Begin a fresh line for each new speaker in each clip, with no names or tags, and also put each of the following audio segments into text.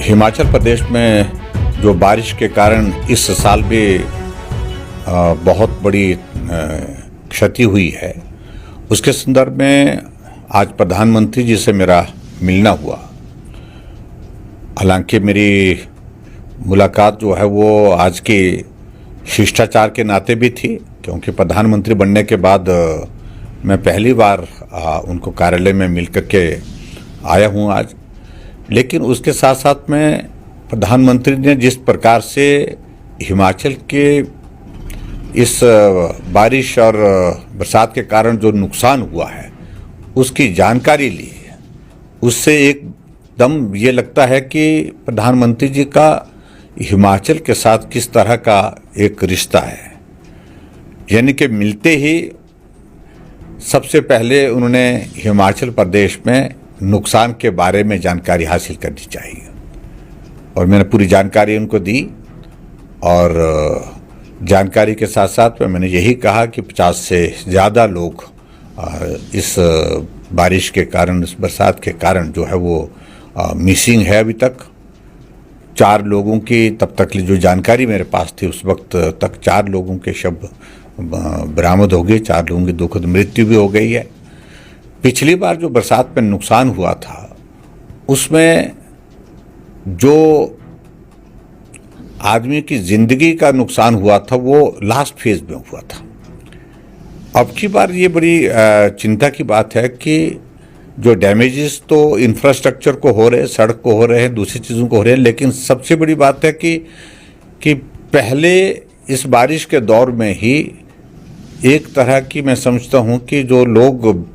हिमाचल प्रदेश में जो बारिश के कारण इस साल भी बहुत बड़ी क्षति हुई है, उसके संदर्भ में आज प्रधानमंत्री जी से मेरा मिलना हुआ। हालांकि मेरी मुलाकात जो है वो आज की शिष्टाचार के नाते भी थी, क्योंकि प्रधानमंत्री बनने के बाद मैं पहली बार उनको कार्यालय में मिल करके आया हूँ आज। लेकिन उसके साथ साथ में प्रधानमंत्री ने जिस प्रकार से हिमाचल के इस बारिश और बरसात के कारण जो नुकसान हुआ है उसकी जानकारी ली, उससे एकदम ये लगता है कि प्रधानमंत्री जी का हिमाचल के साथ किस तरह का एक रिश्ता है। यानी कि मिलते ही सबसे पहले उन्होंने हिमाचल प्रदेश में नुकसान के बारे में जानकारी हासिल करनी चाहिए, और मैंने पूरी जानकारी उनको दी। और जानकारी के साथ साथ में मैंने यही कहा कि 50 से ज़्यादा लोग इस बारिश के कारण, इस बरसात के कारण जो है वो मिसिंग है। अभी तक 4 लोगों की, तब तक जो जानकारी मेरे पास थी उस वक्त तक 4 लोगों के शव बरामद हो गए, 4 लोगों की दुखद मृत्यु भी हो गई है। पिछली बार जो बरसात में नुकसान हुआ था उसमें जो आदमी की जिंदगी का नुकसान हुआ था वो लास्ट फेज में हुआ था। अब की बार ये बड़ी चिंता की बात है कि जो डैमेजेस तो इंफ्रास्ट्रक्चर को हो रहे हैं, सड़क को हो रहे हैं, दूसरी चीज़ों को हो रहे हैं, लेकिन सबसे बड़ी बात है कि पहले इस बारिश के दौर में ही एक तरह की मैं समझता हूँ कि जो लोग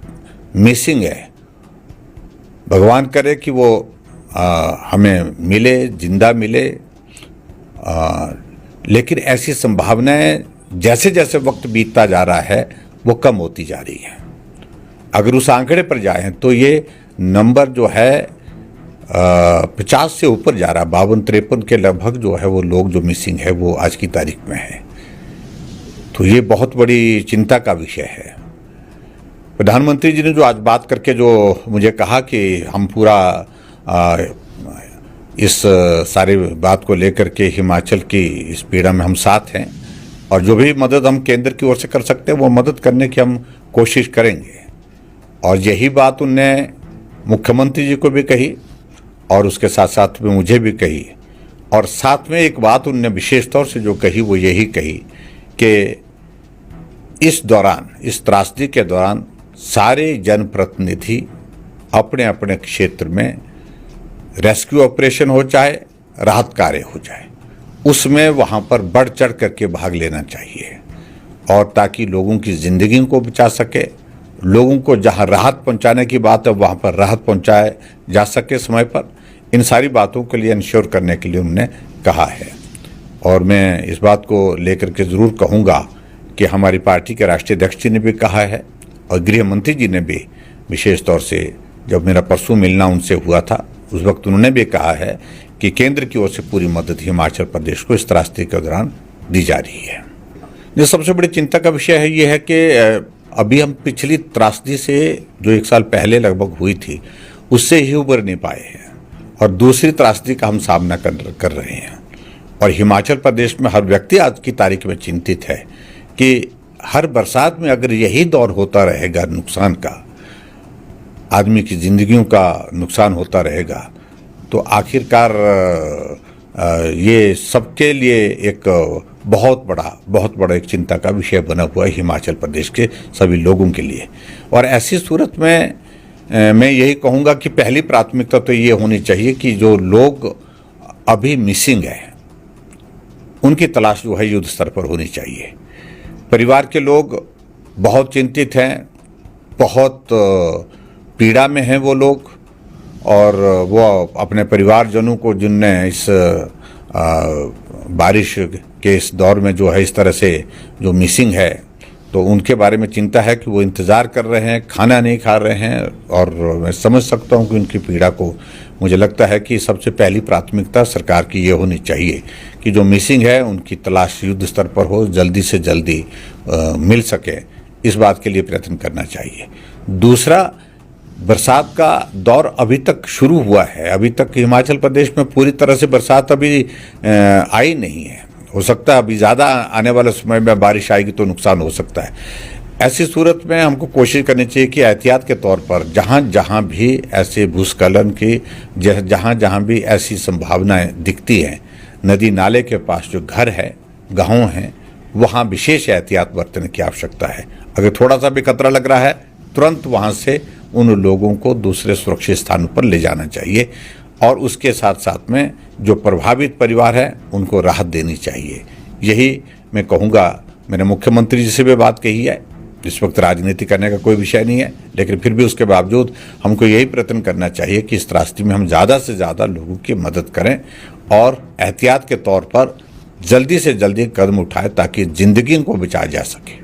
मिसिंग है, भगवान करे कि वो हमें मिले, जिंदा मिले, लेकिन ऐसी संभावनाएं जैसे जैसे वक्त बीतता जा रहा है वो कम होती जा रही है। अगर उस आंकड़े पर जाएं तो ये नंबर जो है 50 से ऊपर जा रहा है, 52-53 के लगभग जो है वो लोग जो मिसिंग है वो आज की तारीख में है। तो ये बहुत बड़ी चिंता का विषय है। प्रधानमंत्री जी ने जो आज बात करके जो मुझे कहा कि हम पूरा इस सारी बात को लेकर के हिमाचल की इस पीड़ा में हम साथ हैं, और जो भी मदद हम केंद्र की ओर से कर सकते हैं वो मदद करने की हम कोशिश करेंगे। और यही बात उनने मुख्यमंत्री जी को भी कही और उसके साथ साथ में मुझे भी कही। और साथ में एक बात उनने विशेष तौर से जो कही वो यही कही कि इस दौरान, इस त्रासदी के दौरान सारे जनप्रतिनिधि अपने अपने क्षेत्र में रेस्क्यू ऑपरेशन हो चाहे राहत कार्य हो जाए, उसमें वहाँ पर बढ़ चढ़ करके भाग लेना चाहिए, और ताकि लोगों की ज़िंदगी को बचा सके, लोगों को जहाँ राहत पहुँचाने की बात है वहाँ पर राहत पहुँचाए जा सके समय पर। इन सारी बातों के लिए इंश्योर करने के लिए उन्होंने कहा है। और मैं इस बात को लेकर के ज़रूर कहूँगा कि हमारी पार्टी के राष्ट्रीय अध्यक्ष जी ने भी कहा है, और गृह मंत्री जी ने भी विशेष तौर से, जब मेरा परसों मिलना उनसे हुआ था उस वक्त उन्होंने भी कहा है कि केंद्र की ओर से पूरी मदद हिमाचल प्रदेश को इस त्रासदी के दौरान दी जा रही है। जो सबसे बड़ी चिंता का विषय है ये है कि अभी हम पिछली त्रासदी से जो 1 साल पहले लगभग हुई थी उससे ही उबर नहीं पाए हैं, और दूसरी त्रासदी का हम सामना कर रहे हैं। और हिमाचल प्रदेश में हर व्यक्ति आज की तारीख में चिंतित है कि हर बरसात में अगर यही दौर होता रहेगा नुकसान का, आदमी की जिंदगियों का नुकसान होता रहेगा, तो आखिरकार ये सबके लिए एक बहुत बड़ा एक चिंता का विषय बना हुआ है हिमाचल प्रदेश के सभी लोगों के लिए। और ऐसी सूरत में मैं यही कहूँगा कि पहली प्राथमिकता तो ये होनी चाहिए कि जो लोग अभी मिसिंग है उनकी तलाश जो है युद्ध स्तर पर होनी चाहिए। परिवार के लोग बहुत चिंतित हैं, बहुत पीड़ा में हैं वो लोग, और वो अपने परिवारजनों को जिनने इस बारिश के इस दौर में जो है इस तरह से जो मिसिंग है, तो उनके बारे में चिंता है कि वो इंतज़ार कर रहे हैं, खाना नहीं खा रहे हैं। और मैं समझ सकता हूँ कि उनकी पीड़ा को, मुझे लगता है कि सबसे पहली प्राथमिकता सरकार की ये होनी चाहिए कि जो मिसिंग है उनकी तलाश युद्ध स्तर पर हो, जल्दी से जल्दी मिल सके, इस बात के लिए प्रयत्न करना चाहिए। दूसरा, बरसात का दौर अभी तक शुरू हुआ है। अभी तक हिमाचल प्रदेश में पूरी तरह से बरसात अभी आई नहीं है। हो सकता है अभी ज़्यादा आने वाले समय में बारिश आएगी तो नुकसान हो सकता है। ऐसी सूरत में हमको कोशिश करनी चाहिए कि एहतियात के तौर पर जहाँ जहाँ भी ऐसे भूस्खलन की जहाँ जहाँ भी ऐसी संभावनाएं दिखती हैं, नदी नाले के पास जो घर है, गाँव हैं, वहाँ विशेष एहतियात बरतने की आवश्यकता है। अगर थोड़ा सा भी खतरा लग रहा है, तुरंत वहाँ से उन लोगों को दूसरे सुरक्षित स्थान पर ले जाना चाहिए और उसके साथ साथ में जो प्रभावित परिवार है उनको राहत देनी चाहिए। यही मैं कहूँगा। मैंने मुख्यमंत्री जी से भी बात कही है। इस वक्त राजनीति करने का कोई विषय नहीं है, लेकिन फिर भी उसके बावजूद हमको यही प्रयत्न करना चाहिए कि इस त्रासदी में हम ज़्यादा से ज़्यादा लोगों की मदद करें और एहतियात के तौर पर जल्दी से जल्दी कदम उठाएं ताकि ज़िंदगी को बचाया जा सके।